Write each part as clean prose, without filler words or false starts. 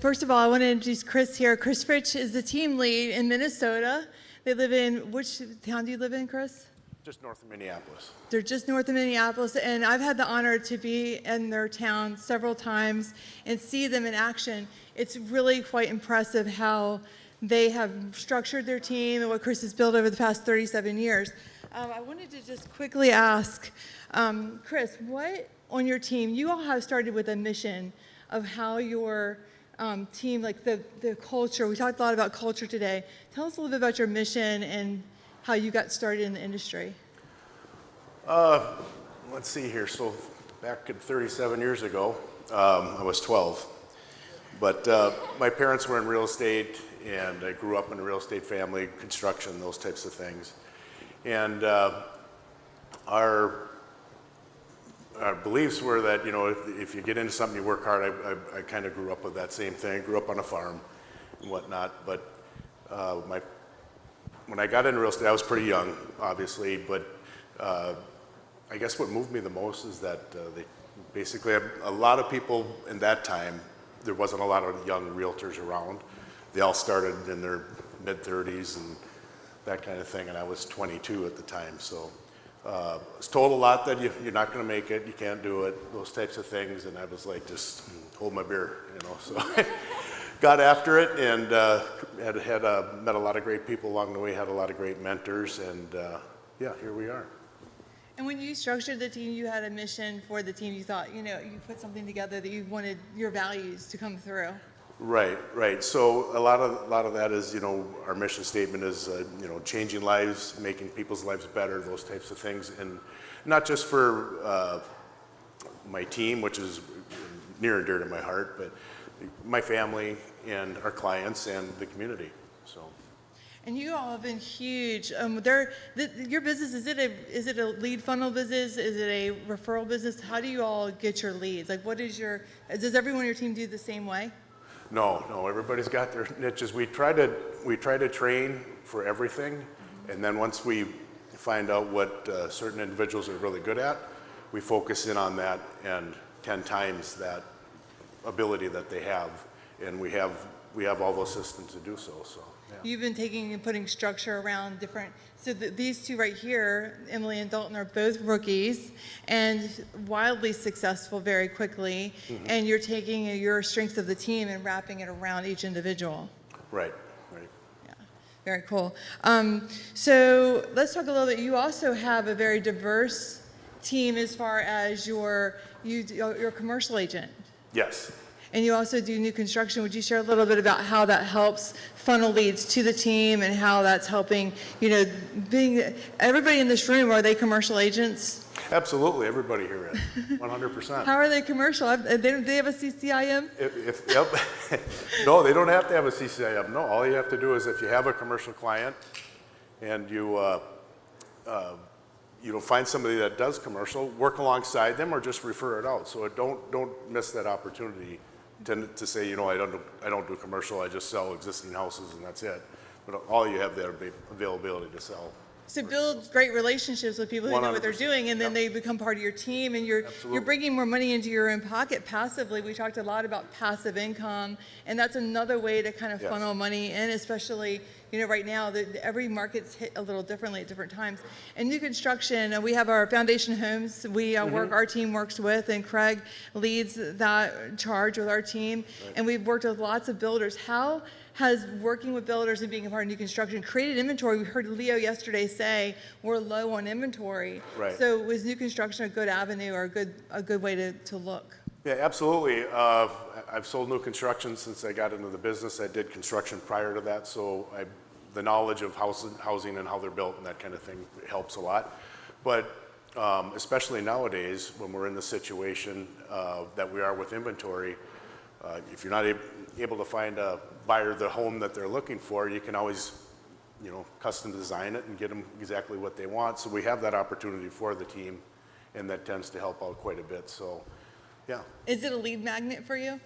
first of all, I want to introduce Chris here. Chris Fritsch is the team lead in Minnesota. They live in, which town do you live in, Chris? Just north of Minneapolis. They're just north of Minneapolis, and I've had the honor to be in their town several times and see them in action. It's really quite impressive how they have structured their team and what Chris has built over the past 37 years. I wanted to just quickly ask, Chris, what on your team, you all have started with a mission of how your team, like the culture, we talked a lot about culture today. Tell us a little bit about your mission and how you got started in the industry. Let's see here. So back 37 years ago, I was 12. But my parents were in real estate, and I grew up in a real estate family, construction, those types of things. And our beliefs were that, you know, if you get into something, you work hard. I kind of grew up with that same thing. I grew up on a farm and whatnot. But when I got into real estate, I was pretty young, obviously. But I guess what moved me the most is that they basically, a lot of people in that time, there wasn't a lot of young realtors around. They all started in their mid-30s and that kind of thing, and I was 22 at the time. So I was told a lot that you're not going to make it, you can't do it, those types of things, and I was like, just hold my beer, you know. So I got after it, and met a lot of great people along the way, had a lot of great mentors, and yeah, here we are. And when you structured the team, you had a mission for the team. You thought, you know, you put something together that you wanted your values to come through. Right. So a lot of that is, you know, our mission statement is, you know, changing lives, making people's lives better, those types of things, and not just for my team, which is near and dear to my heart, but my family and our clients and the community. So. And you all have been huge. Your business, is it a lead funnel business? Is it a referral business? How do you all get your leads? Like, does everyone on your team do the same way? No, everybody's got their niches. We try to train for everything, and then once we find out what certain individuals are really good at, we focus in on that and 10 times that ability that they have, and we have all those systems to do so. Yeah. You've been taking and putting structure around different, so these two right here, Emily and Dalton, are both rookies and wildly successful very quickly, and you're taking your strength of the team and wrapping it around each individual. Right. Yeah, very cool. So let's talk a little bit, you also have a very diverse team as far as your commercial agent. Yes. And you also do new construction. Would you share a little bit about how that helps funnel leads to the team and how that's helping, you know, everybody in this room, are they commercial agents? Absolutely, everybody here is, 100%. How are they commercial? Do they have a CCIM? Yep. No, they don't have to have a CCIM. No, all you have to do is if you have a commercial client and you find somebody that does commercial, work alongside them or just refer it out. So don't miss that opportunity to say, you know, I don't do commercial, I just sell existing houses and that's it. But all you have there be availability to sell. So build great relationships with people who know what they're doing, and then they become part of your team, and you're bringing more money into your own pocket passively. We talked a lot about passive income, and that's another way to kind of funnel money in, especially, you know, right now every market's hit a little differently at different times. And new construction, we have our Foundation Homes our team works with, and Craig leads that charge with our team, and we've worked with lots of builders. How has working with builders and being a part of new construction created inventory? We heard Leo yesterday say we're low on inventory. Right. So was new construction a good avenue or a good way to look? Yeah, absolutely. I've sold new construction since I got into the business. I did construction prior to that, so the knowledge of housing and how they're built and that kind of thing helps a lot. But especially nowadays, when we're in the situation that we are with inventory, if you're not able to find a buyer the home that they're looking for, you can always, you know, custom design it and get them exactly what they want. So we have that opportunity for the team, and that tends to help out quite a bit. So, yeah. Is it a lead magnet for you?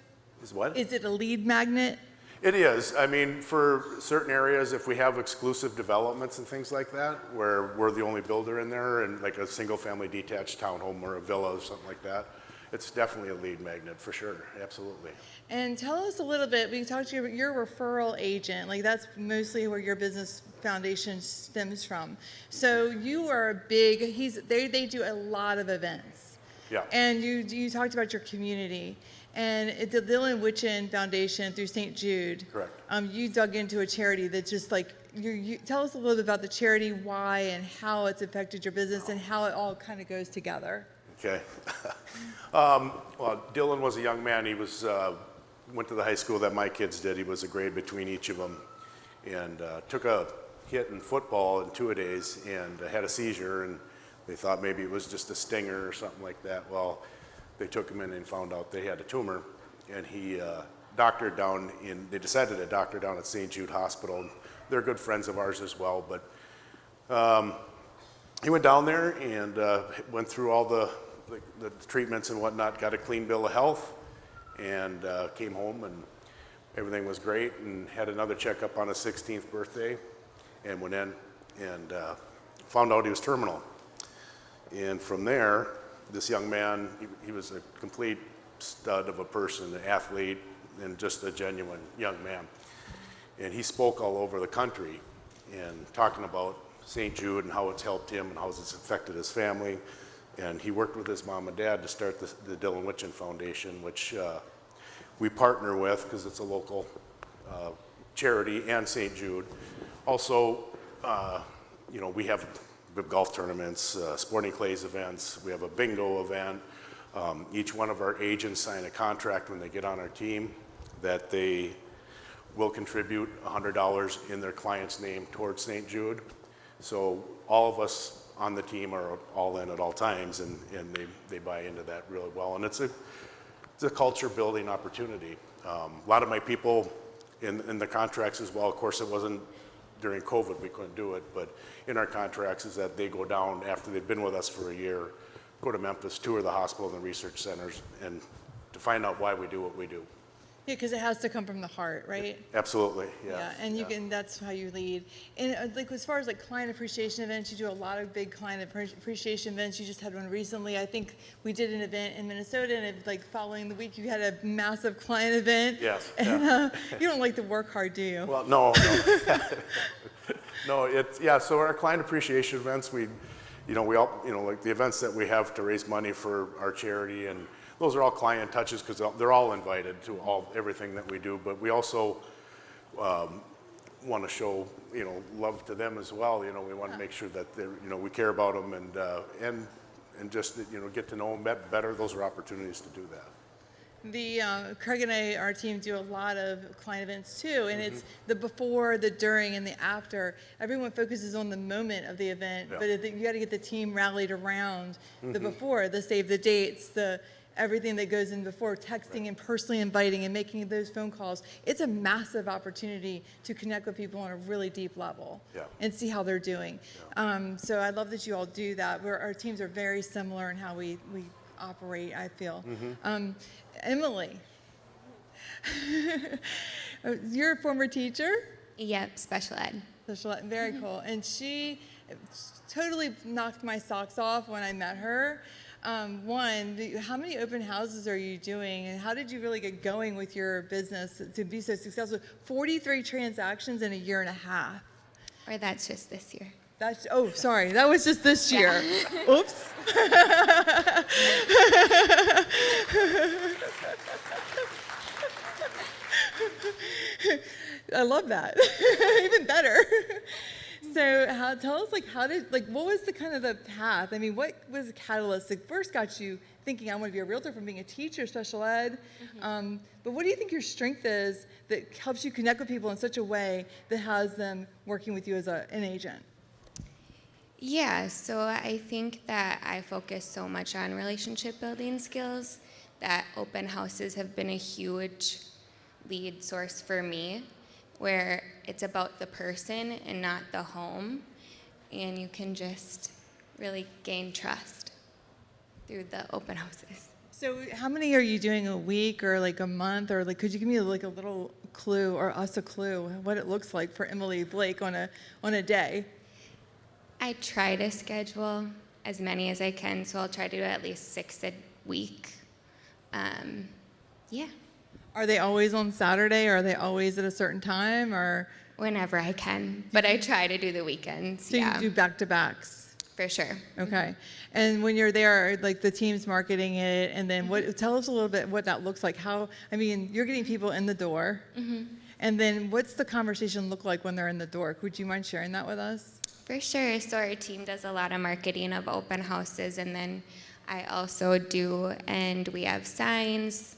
Is what? Is it a lead magnet? It is. I mean, for certain areas, if we have exclusive developments and things like that, where we're the only builder in there, and like a single-family detached townhome or a villa or something like that, it's definitely a lead magnet for sure, absolutely. And tell us a little bit, we talked to you, you're a referral agent, like that's mostly where your business foundation stems from. So you are a big, they do a lot of events. Yeah. And you talked about your community. And at the Dylan Witchin Foundation through St. Jude. Correct. You dug into a charity that just like, you tell us a little bit about the charity, why and how it's affected your business and how it all kind of goes together. Okay. Well, Dylan was a young man. He was went to the high school that my kids did. He was a grade between each of them, and took a hit in football in two-a-days and had a seizure. And they thought maybe it was just a stinger or something like that. Well, they took him in and found out they had a tumor, and he doctored down in. They decided to doctor down at St. Jude Hospital. They're good friends of ours as well, but he went down there and went through all the treatments and whatnot, got a clean bill of health, and came home, and everything was great, and had another checkup on his 16th birthday, and went in and found out he was terminal. And from there, this young man, he was a complete stud of a person, an athlete, and just a genuine young man. And he spoke all over the country and talking about St. Jude and how it's helped him and how it's affected his family. And he worked with his mom and dad to start the Dylan Witchin Foundation, which we partner with because it's a local charity, and St. Jude. Also, we have golf tournaments, sporting clays events. We have a bingo event. Each one of our agents sign a contract when they get on our team that they will contribute $100 in their client's name towards St. Jude. So all of us on the team are all in at all times, and they buy into that really well. And it's a culture building opportunity. A lot of my people in the contracts as well, of course it wasn't during COVID, we couldn't do it, but in our contracts is that they go down after they've been with us for a year, go to Memphis, tour the hospital and the research centers, and to find out why we do what we do. Yeah, because it has to come from the heart, right? Absolutely, yeah. Yeah, and you can, that's how you lead. And like as far as like client appreciation events, you do a lot of big client appreciation events. You just had one recently. I think we did an event in Minnesota, and like following the week, you had a massive client event. Yes. And you don't like to work hard, do you? Well, no. No, so our client appreciation events, we all, like the events that we have to raise money for our charity, and those are all client touches because they're all invited to everything that we do. But we also want to show, love to them as well. We want to make sure that we care about them and just get to know them better. Those are opportunities to do that. Craig and I, our team, do a lot of client events too, and it's the before, the during, and the after. Everyone focuses on the moment of the event, but you got to get the team rallied around the before, the save the dates, the everything that goes in before, texting and personally inviting and making those phone calls. It's a massive opportunity to connect with people on a really deep level and see how they're doing. So I love that you all do that. Our teams are very similar in how we operate, I feel. Emily, you're a former teacher? Yep, special ed. Special ed, very cool. And she totally knocked my socks off when I met her. One, how many open houses are you doing, and how did you really get going with your business to be so successful? 43 transactions in a year and a half. Or that's just this year. Sorry, that was just this year. Oops. I love that. Even better. So tell us, what was the kind of the path? I mean, what was the catalyst that first got you thinking, I want to be a realtor, from being a teacher, special ed? But what do you think your strength is that helps you connect with people in such a way that has them working with you as an agent? Yeah, so I think that I focus so much on relationship building skills that open houses have been a huge lead source for me, where it's about the person and not the home, and you can just really gain trust through the open houses. So how many are you doing a week or like a month, or like could you give me like a little clue, or us a clue, what it looks like for Emily Blake on a day? I try to schedule as many as I can, so I'll try to do at least 6 a week. Yeah, Are they always on Saturday, or are they always at a certain time, or whenever I can, but I try to do the weekends. so Yeah, you do back-to-backs? for sure. Okay. And when you're there, like the team's marketing it, and then tell us a little bit what that looks like. You're getting people in the door, and then what's the conversation look like when they're in the door? Would you mind sharing that with us? For sure. So our team does a lot of marketing of open houses, and then I also do, and we have signs,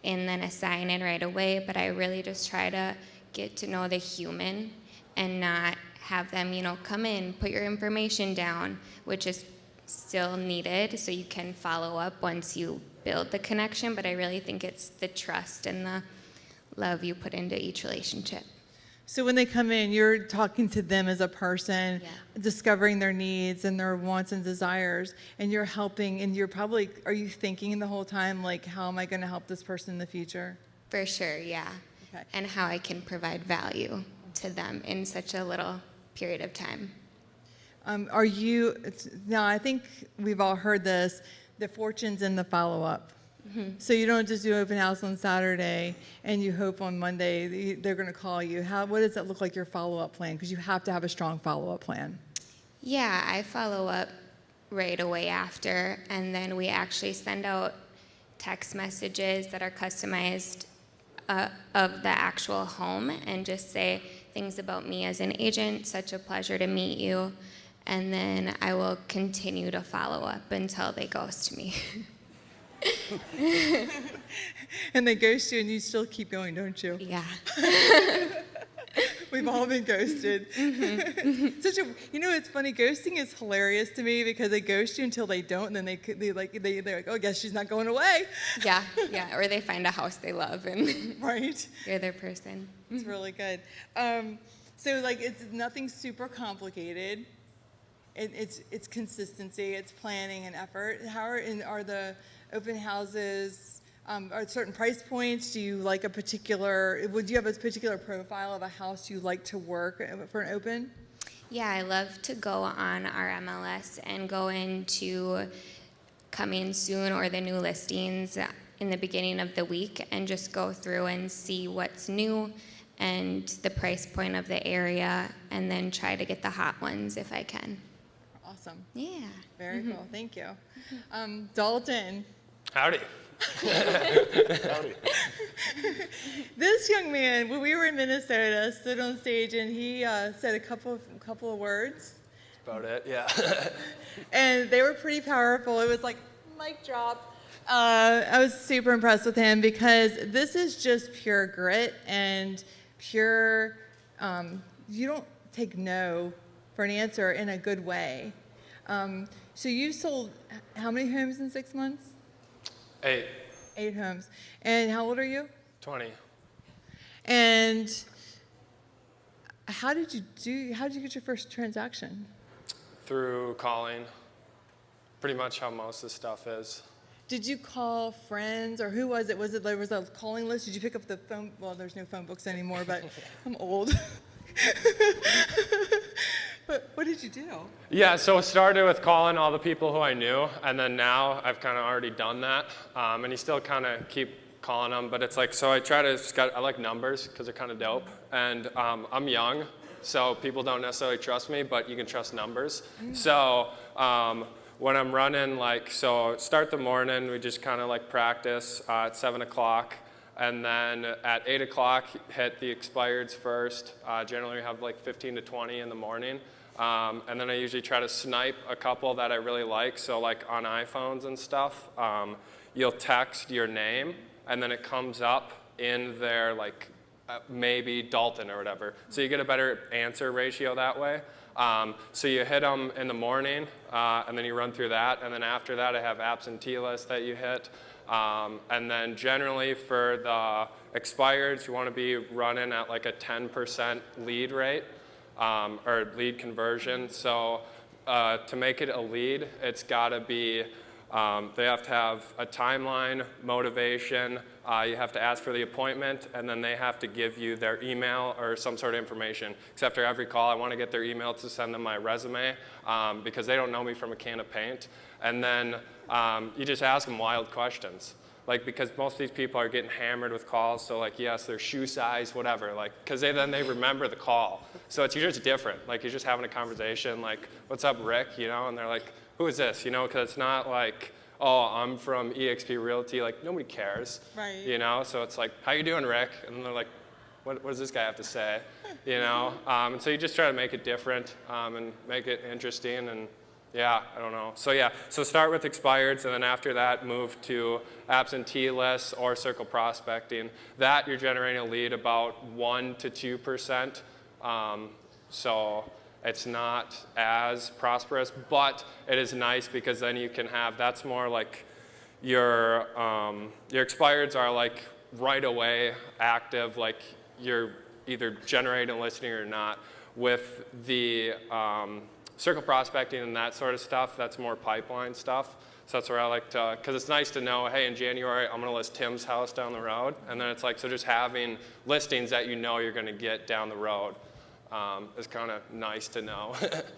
and then a sign in right away, but I really just try to get to know the human and not have them, come in, put your information down, which is still needed so you can follow up once you build the connection, but I really think it's the trust and the love you put into each relationship. So when they come in, you're talking to them as a person, discovering their needs and their wants and desires, and you're helping, and are you thinking the whole time, like, how am I going to help this person in the future? For sure, yeah. Okay. And how I can provide value to them in such a little period of time. Now I think we've all heard this, the fortune's in the follow-up. So you don't just do open house on Saturday and you hope on Monday they're going to call you. What does that look like, your follow-up plan? Because you have to have a strong follow-up plan. Yeah, I follow up right away after, and then we actually send out text messages that are customized of the actual home and just say things about me as an agent, such a pleasure to meet you, and then I will continue to follow up until they ghost me. And they ghost you and you still keep going, don't you? Yeah. We've all been ghosted. It's funny. Ghosting is hilarious to me because they ghost you until they don't, and then they're like, oh, I guess she's not going away. Yeah. Or they find a house they love and Right. you're their person. It's really good. It's nothing super complicated. It's consistency. It's planning and effort. Are the open houses? Are certain price points? Do you like a particular? Would you have a particular profile of a house you like to work for an open? Yeah, I love to go on our MLS and go into coming soon or the new listings in the beginning of the week and just go through and see what's new and the price point of the area, and then try to get the hot ones if I can. Awesome. Yeah. Very cool. Thank you. Dalton. Howdy. Howdy. This young man, when we were in Minnesota, stood on stage and he said a couple of words. That's about it, yeah. And they were pretty powerful. It was like mic drop. I was super impressed with him because this is just pure grit and pure, you don't take no for an answer in a good way. So you sold how many homes in 6 months? 8. 8 homes. And how old are you? 20. And how did you get your first transaction? Through calling. Pretty much how most of the stuff is. Did you call friends, or who was it? There was a calling list? Did you pick up the phone? Well, there's no phone books anymore, but I'm old. But what did you do? Yeah, so it started with calling all the people who I knew, and then now I've kind of already done that, and you still kind of keep calling them, but it's like, so I like numbers because they're kind of dope, and I'm young, so people don't necessarily trust me, but you can trust numbers. So when I'm running, so start the morning, we just kind of practice at 7 o'clock. And then at 8 o'clock, hit the expireds first. Generally, we have 15 to 20 in the morning. And then I usually try to snipe a couple that I really like. So on iPhones and stuff, you'll text your name, and then it comes up in there maybe Dalton or whatever. So you get a better answer ratio that way. So you hit them in the morning, and then you run through that. And then after that, I have absentee lists that you hit. And then generally for the expireds, you want to be running at a 10% lead rate, or lead conversion. So to make it a lead, it's got to be, they have to have a timeline, motivation, you have to ask for the appointment, and then they have to give you their email or some sort of information. Because after every call, I want to get their email to send them my resume, because they don't know me from a can of paint. And then you just ask them wild questions. like, because most of these people are getting hammered with calls, so like, yes, their shoe size, whatever, like, because then they remember the call. So it's just different. Like, you're just having a conversation, like, what's up, Rick, you know, and they're like, who is this, you know, because it's not like, oh, I'm from eXp Realty, like, nobody cares, Right. you know, so it's like, how you doing, Rick? And then they're like, what does this guy have to say, you know? And so you just try to make it different and make it interesting, and yeah, I don't know. So yeah, so start with expireds, and then after that, move to absentee lists or circle prospecting. That you're generating a lead about 1 to 2%. So it's not as prosperous, but it is nice because then you can have, that's more like your expireds are like right away active, like you're either generating a listing or not. With the circle prospecting and that sort of stuff, that's more pipeline stuff. So that's where I like to, because it's nice to know, hey, in January, I'm going to list Tim's house down the road. And then it's like, so just having listings that you know you're going to get down the road is kind of nice to know.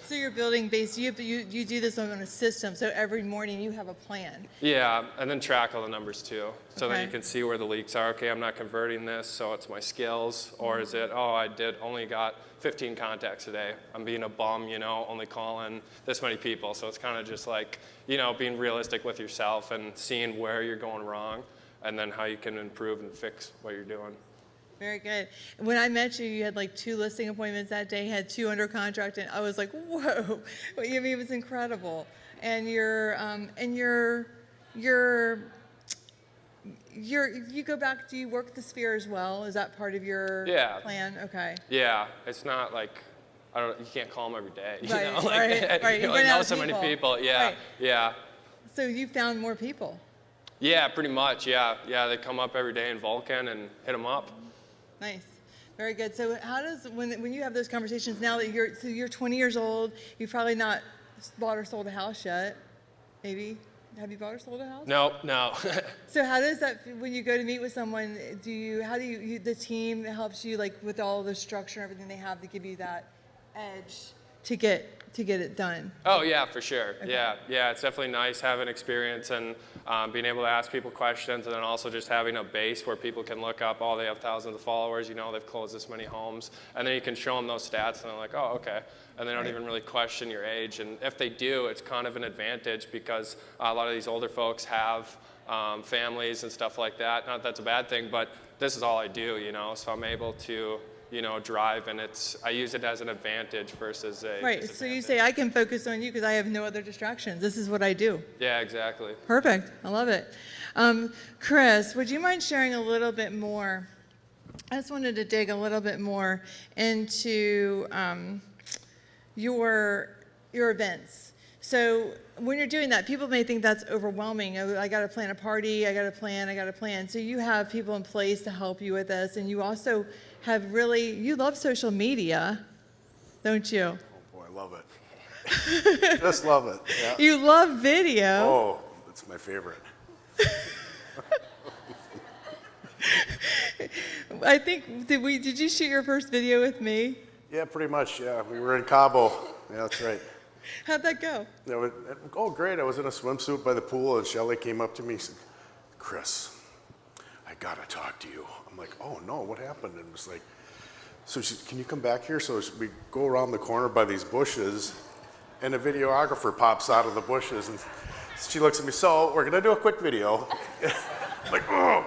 So you're building based, you do this on a system, so every morning you have a plan. Yeah, and then track all the numbers too. So then Okay. you can see where the leaks are. Okay, I'm not converting this, so it's my skills. Or is it, oh, I only got 15 contacts today. I'm being a bum, you know, only calling this many people. So it's kind of just like, you know, being realistic with yourself and seeing where you're going wrong and then how you can improve and fix what you're doing. Very good. When I met you, you had like 2 listing appointments that day, had 2 under contract, and I was like, whoa. I mean, it was incredible. And you go back, do you work the Sphere as well? Is that part of your Yeah. plan? Okay. Yeah, it's not like, you can't call them every day. You Right, know, like, right. you You run know out of so many people. people. Yeah, Right. yeah. So you found more people. Yeah, pretty much, yeah. Yeah, they come up every day in Vulcan and hit them up. Nice. Very good. So how does, when you have those conversations now that you're 20 years old, you've probably not bought or sold a house yet, maybe? Have you bought or sold a house? No, no. So how does that, when you go to meet with someone, the team helps you like with all the structure and everything they have to give you that edge to get it done? Oh yeah, for sure. Yeah, it's definitely nice having experience and being able to ask people questions, and then also just having a base where people can look up, oh, they have thousands of followers, you know, they've closed this many homes, and then you can show them those stats, and they're like, oh, okay, and they don't even really question your age, and if they do, it's kind of an advantage because a lot of these older folks have families and stuff like that. Not that that's a bad thing, but this is all I do, you know, so I'm able to, you know, drive, and I use it as an advantage versus a Right. So you say, I can focus on you because I have no other distractions. This is what I do. Yeah, exactly. Perfect. I love it. Chris, would you mind sharing a little bit more? I just wanted to dig a little bit more into your events. So when you're doing that, people may think that's overwhelming. Oh, I got to plan a party. I got to plan. So you have people in place to help you with this, and you also have you love social media, don't you? Oh boy, I love it. Just love it. Yeah. You love video. Oh, it's my favorite. I think, did you shoot your first video with me? Yeah, pretty much. Yeah, we were in Cabo. Yeah, that's right. How'd that go? Great. I was in a swimsuit by the pool, and Shelly came up to me and said, Chris, I gotta talk to you. I'm like, oh no, what happened? And it was like, so she said, can you come back here? So we go around the corner by these bushes, and a videographer pops out of the bushes, and she looks at me, so we're gonna do a quick video. I'm like, oh,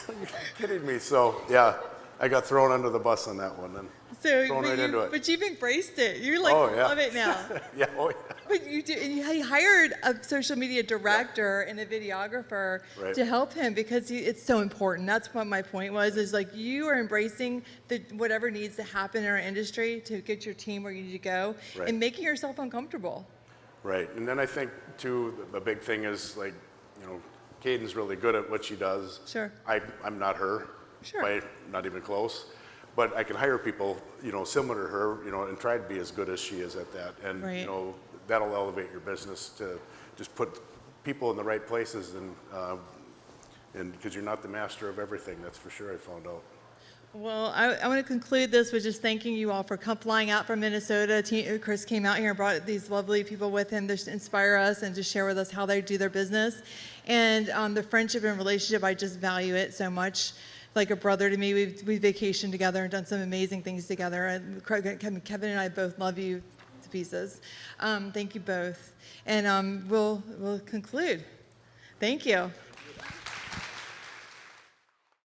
you're kidding me. So yeah, I got thrown under the bus on that one, and thrown right into it. But you've embraced it. You like Oh, yeah. love it now. Yeah, oh yeah. But you do, and you hired a social media director and a videographer Right. to help him because it's so important. That's what my point was. Is like you are embracing whatever needs to happen in our industry to get your team where you need to go, Right. and making yourself uncomfortable. Right, and then I think too, the big thing is like, you know, Caden's really good at what she does. Sure. I'm not her. Sure. Not even close. But I can hire people, you know, similar to her, you know, and try to be as good as she is at that. And, Right. you know, that'll elevate your business to just put people in the right places and because you're not the master of everything, that's for sure, I found out. Well, I want to conclude this with just thanking you all for flying out from Minnesota. Chris came out here and brought these lovely people with him to inspire us and to share with us how they do their business. And the friendship and relationship, I just value it so much. Like a brother to me, we vacationed together and done some amazing things together. And Kevin and I both love you to pieces. Thank you both. And we'll conclude. Thank you.